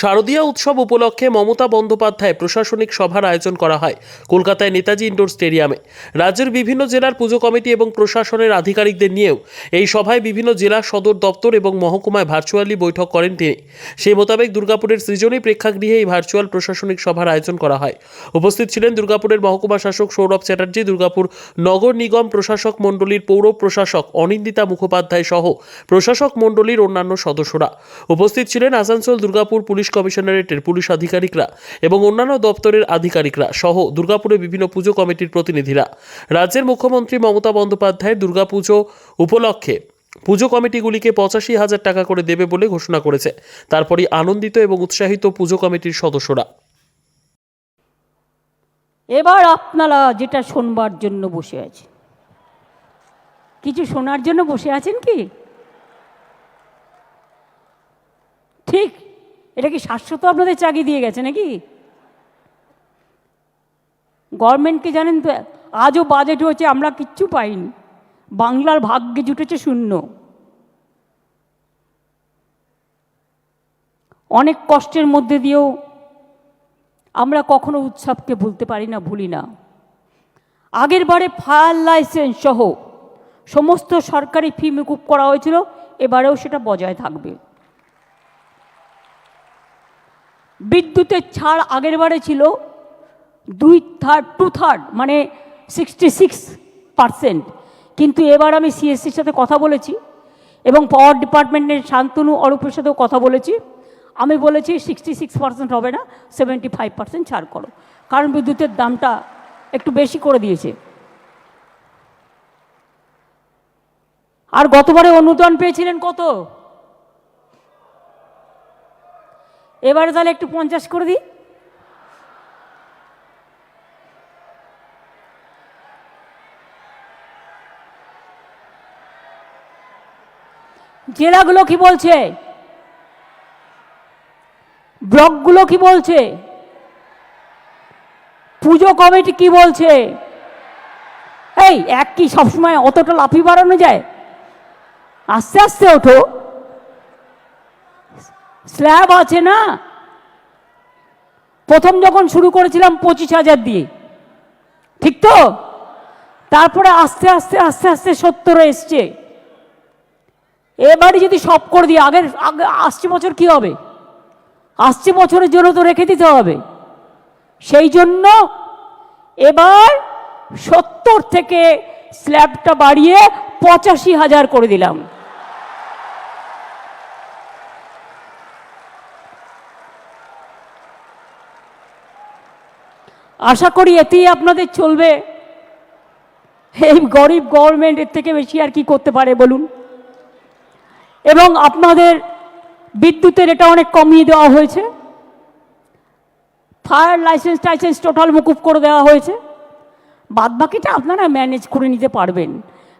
শারদীয়া উৎসব উপলক্ষে মমতা বন্দ্যোপাধ্যায় প্রশাসনিক সভার আয়োজন করা হয় কলকাতায় নেতাজি ইন্ডোর স্টেডিয়ামে। রাজ্যের বিভিন্ন জেলার পুজো কমিটি এবং প্রশাসনের আধিকারিকদের নিয়েও এই সভায় বিভিন্ন জেলা সদর দপ্তর এবং মহকুমায় ভার্চুয়ালি বৈঠক করেন তিনি। সেই মোতাবেক দুর্গাপুরের সৃজনী প্রেক্ষাগৃহে এই ভার্চুয়াল প্রশাসনিক সভার আয়োজন করা হয়। উপস্থিত ছিলেন দুর্গাপুরের মহকুমা শাসক সৌরভ চ্যাটার্জি, দুর্গাপুর নগর নিগম প্রশাসক মণ্ডলীর পৌর প্রশাসক অনিন্দিতা মুখোপাধ্যায় সহ প্রশাসক মণ্ডলীর অন্যান্য সদস্যরা। উপস্থিত ছিলেন আসানসোল দুর্গাপুর পুলিশ কমিশনারেটের পুলিশ আধিকারিকরা এবং অন্যান্য দপ্তরের আধিকারিকরা সহ দুর্গাপুরে বিভিন্ন পুজো কমিটির প্রতিনিধিরা। রাজ্যের মুখ্যমন্ত্রী মমতা বন্দ্যোপাধ্যায় দুর্গাপুজো উপলক্ষে পুজো কমিটিগুলিকে 85,000 টাকা করে দেবে বলে ঘোষণা করেছে। তারপরই আনন্দিত এবং উৎসাহিত পুজো কমিটির সদস্যরা। এবার আপনারা যেটা শোনবার জন্য বসে আছে, কিছু শোনার জন্য বসে আছেন কি? ঠিক, এটা কি শাশ্বত আপনাদের চাকরি দিয়ে গেছে নাকি? গভর্নমেন্টকে জানেন তো, আজও বাজেট হয়েছে, আমরা কিচ্ছু পাইনি। বাংলার ভাগ্যে জুটেছে শূন্য। অনেক কষ্টের মধ্যে দিয়েও আমরা কখনো উৎসবকে ভুলতে পারি না, ভুলি না। আগের বারে ফায়ার লাইসেন্স সহ সমস্ত সরকারি ফি মকুব করা হয়েছিল, এবারেও সেটা বজায় থাকবে। বিদ্যুতের ছাড় আগের বারে ছিল 2/3 মানে 66%, কিন্তু এবার আমি সিএসসির সাথে কথা বলেছি এবং পাওয়ার ডিপার্টমেন্টের শান্তনু অরূপের সাথেও কথা বলেছি। আমি বলেছি 66% হবে না, 75% ছাড় করো, কারণ বিদ্যুতের দামটা একটু বেশি করে দিয়েছে। আর গতবারে অনুদান পেয়েছিলেন কত? এবারে তাহলে একটু 50 করে দিই। জেলাগুলো কি বলছে? ব্লকগুলো কি বলছে? পুজো কমিটি কি বলছে? এই এক কি সবসময় অতটা লাফিয়ে বাড়ানো যায়? আস্তে আস্তে ওঠো, স্ল্যাব আছে না। প্রথম যখন শুরু করেছিলাম 25,000 দিয়ে, ঠিক তো? তারপরে আস্তে আস্তে আস্তে আস্তে 70 এসছে। এবারে যদি সব করে দিই, আগে আসছে বছর কি হবে? আসছে বছরের জন্য তো রেখে দিতে হবে। সেই জন্য এবার 70 থেকে স্ল্যাবটা বাড়িয়ে 85,000 করে দিলাম। আশা করি এতেই আপনাদের চলবে। এই গরিব গভর্নমেন্ট এর থেকে বেশি আর কি করতে পারে বলুন? এবং আপনাদের বিদ্যুতের এটা অনেক কমিয়ে দেওয়া হয়েছে। ফায়ার লাইসেন্স টাইসেন্স টোটাল মকুব করে দেওয়া হয়েছে। বাদবাকিটা আপনারা ম্যানেজ করে নিতে পারবেন,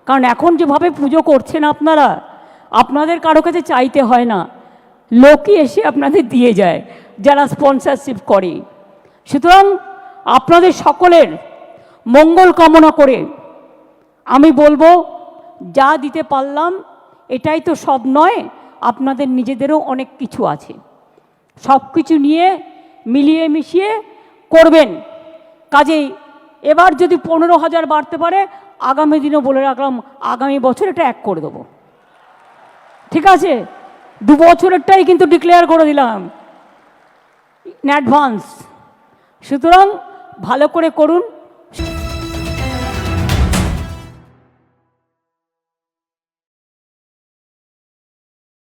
কারণ এখন যেভাবে পুজো করছেন আপনারা, আপনাদের কারো কাছে চাইতে হয় না, লোকই এসে আপনাদের দিয়ে যায় যারা স্পন্সরশিপ করে। সুতরাং আপনাদের সকলের মঙ্গল কামনা করে আমি বলবো, যা দিতে পারলাম এটাই তো সব নয়, আপনাদের নিজেদেরও অনেক কিছু আছে। সব কিছু নিয়ে মিলিয়ে মিশিয়ে করবেন। কাজেই এবার যদি 15,000 বাড়তে পারে, আগামী দিনও বলে রাখলাম, আগামী বছর এটা 1 করে দেবো। ঠিক আছে? 2 বছরেরটাই কিন্তু ডিক্লেয়ার করে দিলাম ইন অ্যাডভান্স। সুতরাং ভালো করে করুন।